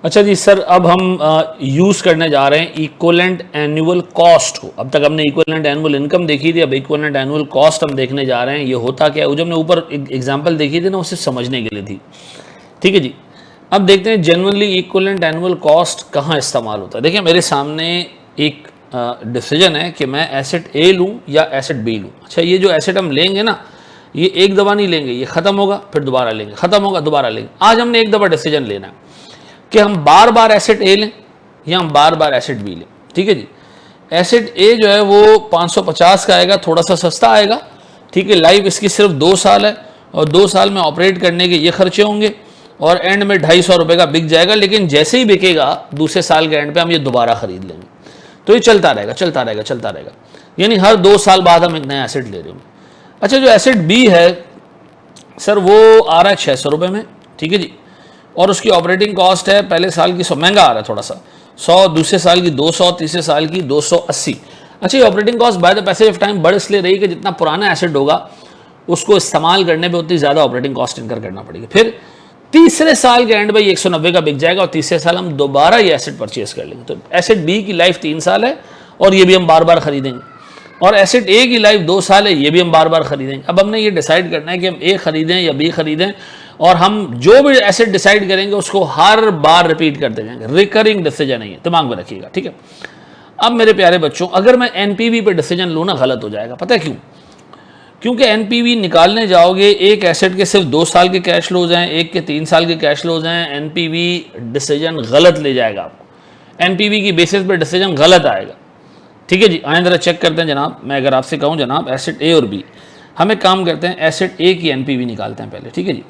अच्छा जी सर, अब हम यूज़ करने जा रहे हैं इक्विवेलेंट एनुअल कॉस्ट को। अब तक हमने इक्विवेलेंट एनुअल इनकम देखी थी, अब इक्विवेलेंट एनुअल कॉस्ट हम देखने जा रहे हैं। ये होता क्या है, वो जो हमने ऊपर एग्जांपल देखी थी ना, वो सिर्फ समझने के लिए थी। ठीक है जी। अब देखते हैं जनरली इक्विवेलेंट एनुअल कॉस्ट कहाँ इस्तेमाल होता है। देखिए मेरे सामने एक डिसीजन है कि मैं एसेट ए लूँ या एसेट बी लूँ। अच्छा, ये जो एसेट हम लेंगे ना, ये एक दफ़ा नहीं लेंगे, ये ख़त्म होगा फिर दोबारा लेंगे, ख़त्म होगा दोबारा लेंगे। आज हमने एक दफ़ा डिसीजन लेना है कि हम बार बार एसेट ए लें या हम बार बार एसेट बी लें। ठीक है जी। एसेट ए जो है वो 550 का आएगा, थोड़ा सा सस्ता आएगा। ठीक है, लाइफ इसकी सिर्फ 2 साल है और 2 साल में ऑपरेट करने के ये खर्चे होंगे और एंड में 250 रुपये का बिक जाएगा। लेकिन जैसे ही बिकेगा दूसरे साल के एंड पे हम ये दोबारा खरीद लेंगे। तो ये चलता रहेगा चलता रहेगा चलता रहेगा, यानी हर 2 साल बाद हम एक नया एसेट ले रहे होंगे। अच्छा, जो एसेट बी है सर, वो आ रहा है 600 रुपये में। ठीक है जी। और उसकी ऑपरेटिंग कॉस्ट है पहले साल की 100, महंगा आ रहा है थोड़ा सा, 100, दूसरे साल की 200, तीसरे साल की 280। अच्छा, ये operating cost by the passage of time बढ़ इसलिए रही कि जितना पुराना एसेट होगा उसको इस्तेमाल करने पे उतनी ज़्यादा ऑपरेटिंग कॉस्ट इनकर करना पड़ेगी। फिर तीसरे साल के एंड में 190 का बिक जाएगा और तीसरे साल हम दोबारा ये एसेट परचेज कर लेंगे। तो एसेट बी की लाइफ 3 साल है और ये भी हम बार बार खरीदेंगे, और एसेट ए की लाइफ 2 साल है, ये भी हम बार बार खरीदेंगे। अब हमने ये डिसाइड करना है कि हम ए खरीदें या बी खरीदें, और हम जो भी एसेट डिसाइड करेंगे उसको हर बार रिपीट करते जाएंगे। रिकरिंग डिसीजन है ये, दिमाग में रखिएगा। ठीक है। अब मेरे प्यारे बच्चों, अगर मैं एनपीवी पे डिसीजन लूँ ना, गलत हो जाएगा। पता है क्यों? क्योंकि एनपीवी निकालने जाओगे, एक एसेट के सिर्फ 2 साल के कैश फ्लोज हैं, एक के 3 साल के कैश फ्लोज हैं, एनपीवी डिसीजन गलत ले जाएगा आपको। एनपीवी की बेसिस पे डिसीजन गलत आएगा। ठीक है जी। आए जरा चेक करते हैं जनाब। मैं अगर आपसे कहूँ जनाब एसेट ए और बी, हम एक काम करते हैं, एसेट ए की एनपीवी निकालते हैं पहले। ठीक है जी।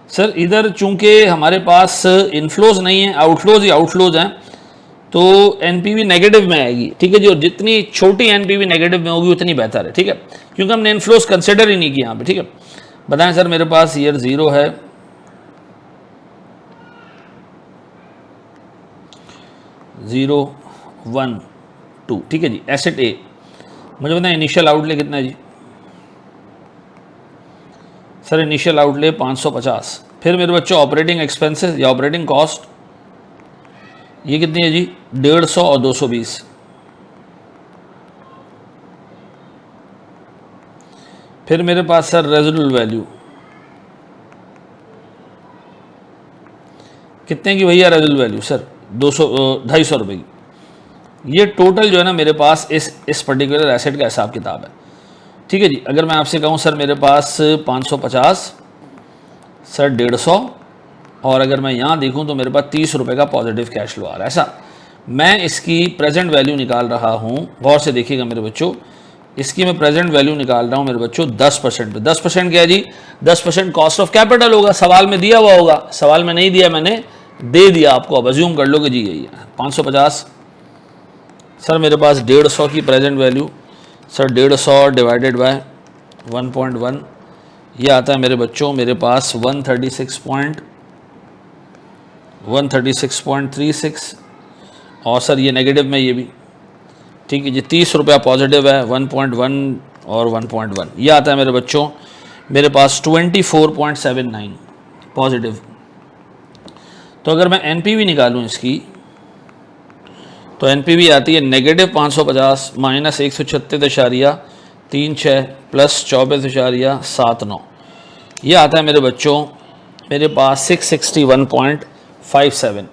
सर इधर चूंकि हमारे पास इनफ्लोज नहीं है, आउटफ्लोज ही आउटफ्लोज हैं, तो एनपीवी नेगेटिव में आएगी। ठीक है जी। और जितनी छोटी एनपीवी नेगेटिव में होगी उतनी बेहतर है। ठीक है, क्योंकि हमने इनफ्लोज कंसिडर ही नहीं किया यहाँ पे। ठीक है, बताएं सर, मेरे पास ईयर 0 है, 0, 1, 2। ठीक है जी। एसेट ए, मुझे बताएं इनिशियल आउटले कितना है जी? Sir initial outlay 550। फिर मेरे बच्चों ऑपरेटिंग एक्सपेंसेस या ऑपरेटिंग कॉस्ट ये कितनी है जी? 150 और 220। फिर मेरे पास सर रेजिडुअल वैल्यू कितने की भैया? रेजिडुअल वैल्यू सर 250 रुपये की। ये टोटल जो है ना मेरे पास इस पर्टिकुलर एसेट का हिसाब किताब है। ठीक है जी। अगर मैं आपसे कहूँ सर मेरे पास 550, सर 150, और अगर मैं यहाँ देखूँ तो मेरे पास 30 रुपये का पॉजिटिव कैश फ्लो आ रहा है। ऐसा मैं इसकी प्रेजेंट वैल्यू निकाल रहा हूँ, गौर से देखिएगा मेरे बच्चों, इसकी मैं प्रेजेंट वैल्यू निकाल रहा हूँ मेरे बच्चों 10% पे। 10% क्या है जी? 10% कॉस्ट ऑफ कैपिटल होगा। सवाल में दिया हुआ होगा, सवाल में नहीं दिया, मैंने दे दिया आपको। अब अज्यूम कर लो कि जी यही है 550। सर मेरे पास 150 की present value, sir 150 divided by 1.1, ये आता है मेरे बच्चों मेरे पास 136.36, और सर ये नेगेटिव में ये भी। ठीक है जी। 30 रुपया पॉजिटिव है, 1.1 और 1.1, ये आता है मेरे बच्चों मेरे पास 24.79 पॉजिटिव। तो अगर मैं एनपीवी निकालूं इसकी, तो एनपीवी आती है नेगेटिव 550 माइनस 136.36 प्लस 24.79, ये आता है मेरे बच्चों मेरे पास 661.57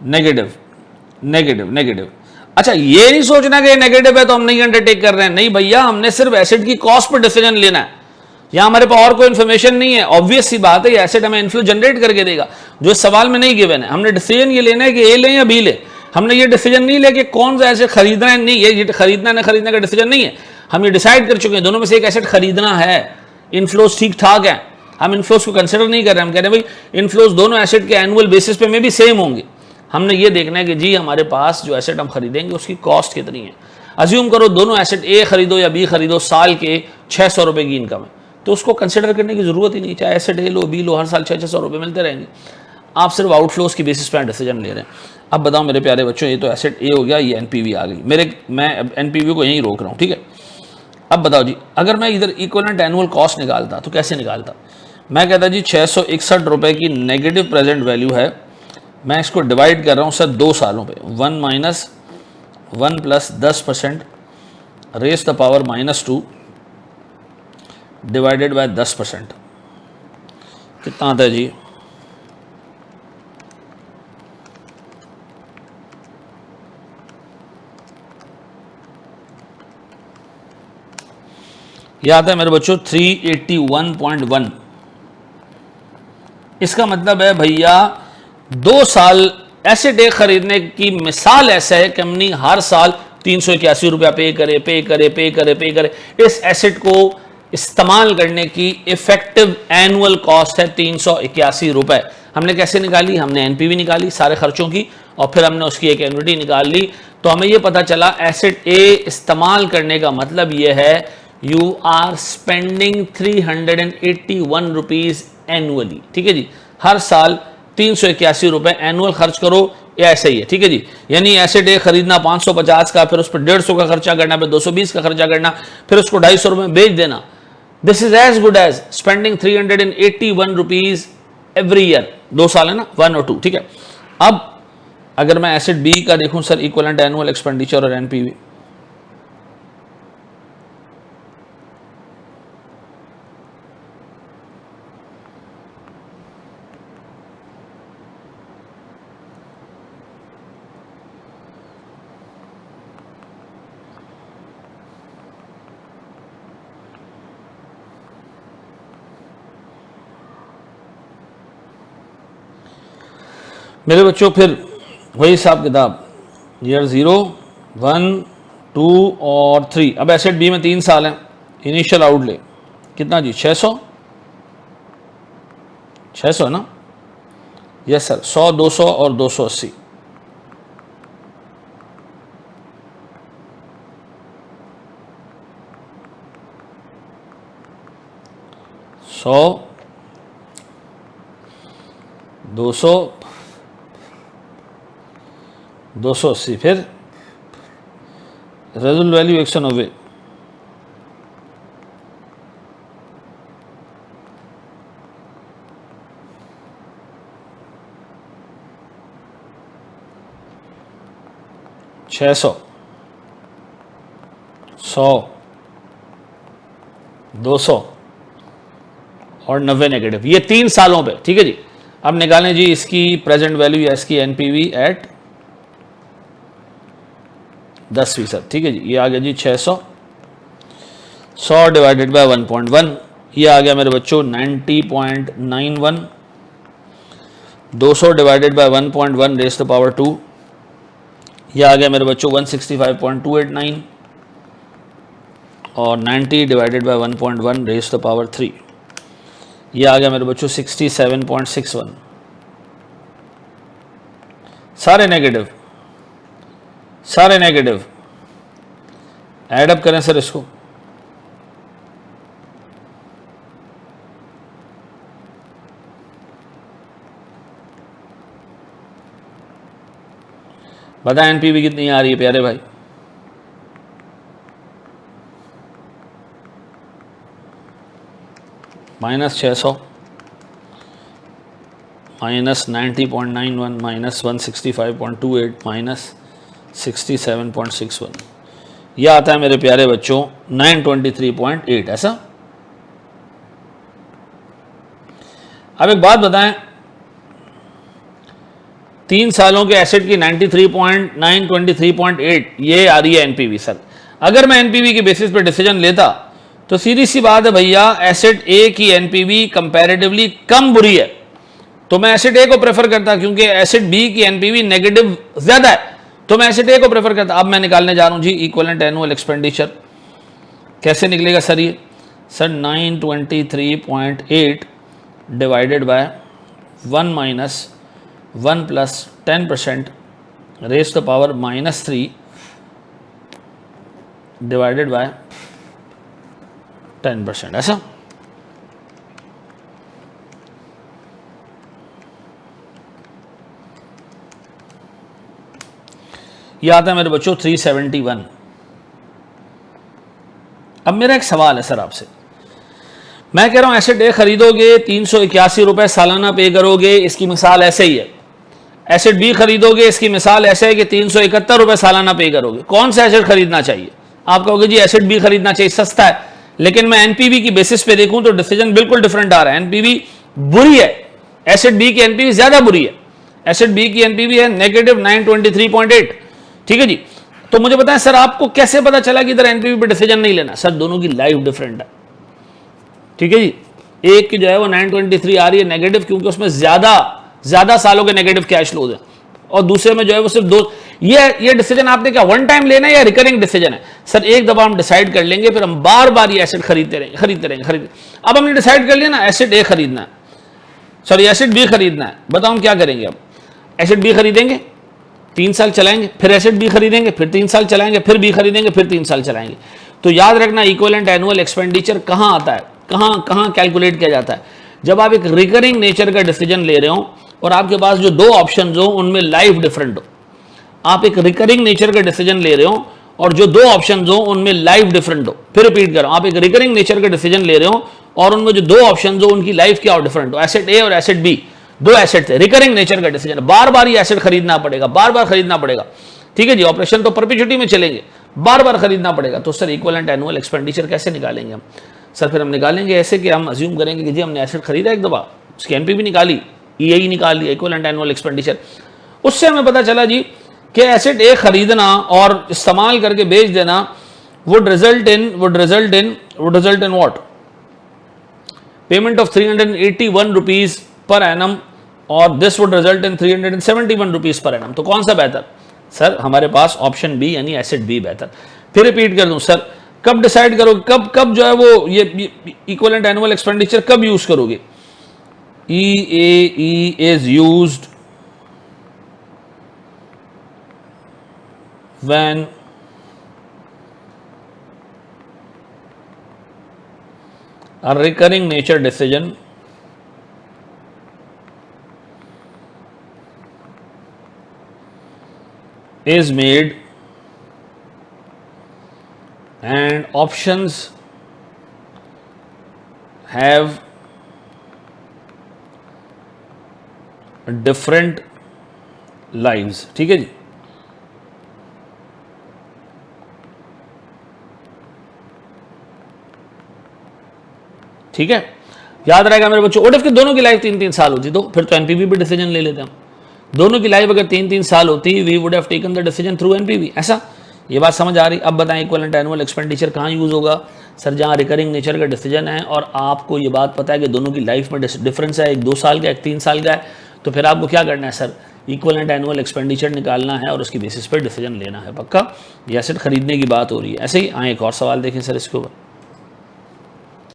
नेगेटिव नेगेटिव नेगेटिव। अच्छा, ये नहीं सोचना कि नेगेटिव है तो हम नहीं अंडरटेक कर रहे हैं। नहीं भैया, हमने सिर्फ एसेट की कॉस्ट पर डिसीजन लेना है। यहां हमारे पास और कोई इन्फॉर्मेशन नहीं है। ऑब्वियस सी बात है, ये एसेट हमें इन्फ्लो जनरेट करके देगा जो इस सवाल में नहीं गिवन है। हमने डिसीजन ये लेना है कि ए लें या बी ले। हमने ये डिसीजन नहीं लिया कि कौन सा एसेट खरीदना है, नहीं, ये खरीदना ना खरीदने का डिसीजन नहीं है। हम ये डिसाइड कर चुके हैं दोनों में से एक एसेट खरीदना है। इनफ्लोज ठीक ठाक है, हम इनफ्लोज को कंसिडर नहीं कर रहे। हम कह रहे हैं भाई इनफ्लोज दोनों एसेट के एनुअल बेसिस पे में भी सेम होंगे। हमने ये देखना है कि जी हमारे पास जो एसेट हम खरीदेंगे उसकी कॉस्ट कितनी है। अज्यूम करो दोनों एसेट ए खरीदो या बी खरीदो, साल के 600 रुपये की इनकम है, तो उसको कंसिडर करने की जरूरत ही नहीं। चाहे एसेट ए लो बी लो, हर साल 600 रुपये मिलते रहेंगे। आप सिर्फ आउटफ्लोज की बेसिस पर डिसीजन ले रहे हैं। अब बताओ मेरे प्यारे बच्चों, ये तो एसेट ए हो गया, ये एनपीवी आ गई। मैं एनपीवी को यहीं रोक रहा हूँ। ठीक है, अब बताओ जी, अगर मैं इधर इक्विवेलेंट एनुअल कॉस्ट निकालता तो कैसे निकालता? मैं कहता जी 661 रुपये की नेगेटिव प्रेजेंट वैल्यू है, मैं इसको डिवाइड कर रहा हूँ सर 2 सालों पे, 1 minus 1 plus 10% raise the power -2 divided by 10%, कितना आता है जी? यह आता है मेरे बच्चों 381.1। इसका मतलब है भैया 2 साल एसेट एक खरीदने की मिसाल ऐसा है कि कंपनी हर साल 381 रुपया पे करे पे करे पे करे पे करे। इस एसेट को इस्तेमाल करने की इफेक्टिव एनुअल कॉस्ट है 381 रुपए। हमने कैसे निकाली? हमने एनपीवी निकाली सारे खर्चों की और फिर हमने उसकी एक एन्युटी निकाल ली, तो हमें यह पता चला एसेट ए इस्तेमाल करने का मतलब यह है you are spending 381 rupees annually. ठीक है जी, हर साल 381 रुपए एनुअल खर्च करो, या ऐसे ही है। ठीक है जी, यानी एसेट ए खरीदना 550 का, फिर उस पर 150 का खर्चा करना, फिर 220 का खर्चा करना, फिर उसको 250 रुपए में बेच देना। This is as good as spending 381 rupees every year. 2 साल है ना, 1 और 2। ठीक है, अब अगर मैं एसेट बी का देखूं सर, इक्विवेलेंट एनुअल एक्सपेंडिचर और एनपीवी, मेरे बच्चों फिर वही हिसाब किताब, ईयर 0, 1, 2 और 3। अब एसेट बी में 3 साल हैं, इनिशियल आउटले कितना जी? 600 है ना? यस सर, 100, 200 और 280। सौ 200 280, फिर रेजुल वैल्यू 190, छः 100, 200 और 90 नेगेटिव, ये 3 सालों पे। ठीक है जी, अब निकालें जी इसकी प्रेजेंट वैल्यू या इसकी एनपीवी एट 10%। ठीक है जी, ये आ गया जी 600, 100 डिवाइडेड बाय 1.1, ये आ गया मेरे बच्चों 90.91, 200 divided by 1.1 raise the power 2, ये आ गया मेरे बच्चों 165.289, और 90 divided by 1.1 raise the power 3, ये आ गया मेरे बच्चों 67.61। सारे नेगेटिव ऐड अप करें सर इसको, बताएं एनपीवी कितनी आ रही है प्यारे भाई? -600 -90.91 -165.28 -67.61, यह आता है मेरे प्यारे बच्चों 923.8। ऐसा? अब एक बात बताएं, 3 सालों के एसेट की 923.8 ये आ रही है एनपीवी सर। अगर मैं एनपीवी के बेसिस पे डिसीजन लेता तो सीधी सी बात है भैया, एसेट ए की एनपीवी कंपैरेटिवली कम बुरी है, तो मैं एसेट ए को प्रेफर करता, क्योंकि एसेट बी की एनपीवी नेगेटिव ज्यादा है, तो मैं एसेट ए को प्रेफर करता। अब मैं निकालने जा रहा हूं जी इक्विवेलेंट एनुअल एक्सपेंडिचर। कैसे निकलेगा सर ये? Sir 923.8 divided by 1 minus 1 plus 10% raise the power -3 divided by 10%। ऐसा? यह आता है मेरे बच्चों 371। अब मेरा एक सवाल है सर आपसे, मैं कह रहा हूं एसेट ए खरीदोगे 381 रुपए सालाना पे करोगे, इसकी मिसाल ऐसे ही है। एसेट बी खरीदोगे, इसकी मिसाल ऐसे है कि 371 रुपए सालाना पे करोगे। कौन सा एसेट खरीदना चाहिए? आप कहोगे जी एसेट बी खरीदना चाहिए, सस्ता है। लेकिन मैं एनपीवी की बेसिस पे देखूं तो डिसीजन बिल्कुल डिफरेंट आ रहा है। एनपीवी बुरी है, एसेट बी की एनपीवी ज्यादा बुरी है। एसेट बी की एनपीवी है -923.8। ठीक है जी। तो मुझे बताएं सर, आपको कैसे पता चला कि इधर एनपीवी पे डिसीजन नहीं लेना? सर दोनों की लाइफ डिफरेंट है। ठीक है जी। एक की जो है वो 923 आ रही है नेगेटिव, क्योंकि उसमें ज्यादा सालों के नेगेटिव कैश फ्लोज है, और दूसरे में जो है वो सिर्फ दो। ये डिसीजन आपने क्या वन टाइम लेना है या रिकरिंग डिसीजन है? सर एक दफा हम डिसाइड कर लेंगे, फिर हम बार बार ये एसेट खरीदते रहेंगे। अब हमने डिसाइड कर लिया ना एसेट ए खरीदना है, सॉरी एसेट बी खरीदना है। बताओ हम क्या करेंगे? अब एसेट बी खरीदेंगे, 3 साल चलाएंगे, फिर एसेट बी खरीदेंगे, फिर 3 साल चलाएंगे, फिर बी खरीदेंगे, फिर 3 साल चलाएंगे। तो याद रखना इक्विवेलेंट एनुअल एक्सपेंडिचर कहां आता है, कहां कैलकुलेट किया जाता है? जब आप एक रिकरिंग नेचर का डिसीजन ले रहे हो और आपके पास जो 2 ऑप्शन हो उनमें लाइफ डिफरेंट हो। आप एक रिकरिंग नेचर का डिसीजन ले रहे हो और जो 2 ऑप्शन हो उनमें लाइफ डिफरेंट हो। फिर रिपीट कर रहा हूं, आप एक रिकरिंग नेचर का डिसीजन ले रहे हो और उनमें जो 2 ऑप्शन हो उनकी लाइफ क्या डिफरेंट हो। एसेट ए और एसेट बी, 2 एसेट थे, रिकरिंग नेचर का डिसीजन, बार बार ये एसेट खरीदना पड़ेगा, बार बार खरीदना पड़ेगा। ठीक है जी। ऑपरेशन तो परपेचुइटी में चलेंगे, बार बार खरीदना पड़ेगा। तो सर इक्विवेलेंट एनुअल एक्सपेंडिचर कैसे निकालेंगे हम? सर फिर हम निकालेंगे ऐसे कि हम अज्यूम करेंगे कि जी हमने एसेट खरीदा एक दफा, उसकी एनपीवी निकाली, ईए निकाल लिया, इक्विवेलेंट एनुअल एक्सपेंडिचर। उससे हमें पता चला जी कि एसेट ए खरीदना और इस्तेमाल करके बेच देना would result in what? Payment of 381 rupees per annum, और this would result in 371 rupees per annum। तो कौन सा बेहतर? सर हमारे पास ऑप्शन बी यानी एसेट बी बेहतर। फिर रिपीट कर दूं सर, कब डिसाइड करोगे, कब जो है वो ये इक्विवेलेंट एनुअल एक्सपेंडिचर कब यूज करोगे? EAE is used when a recurring nature decision is made and options have different lives। ठीक है जी। ठीक है, याद रहेगा मेरे बच्चों। ओडिफ की दोनों की लाइफ 3-3 साल होती तो फिर तो एनपीवी भी डिसीजन ले लेते हम। दोनों की लाइफ अगर 3-3 साल होती, we would have taken the decision through NPV. ऐसा, ये बात समझ आ रही? अब बताएं इक्विवेलेंट एनुअल एक्सपेंडिचर कहाँ यूज होगा? सर जहाँ रिकरिंग नेचर का डिसीजन है और आपको ये बात पता है कि दोनों की लाइफ में डिफरेंस है, एक 2 साल का, एक 3 साल का है, तो फिर आपको क्या करना है सर? इक्विवेलेंट एनुअल एक्सपेंडिचर निकालना है और उसकी बेसिस पर डिसीजन लेना है। पक्का? ये एसेट खरीदने की बात हो रही है। ऐसे ही आए एक और सवाल देखें सर इसके ऊपर।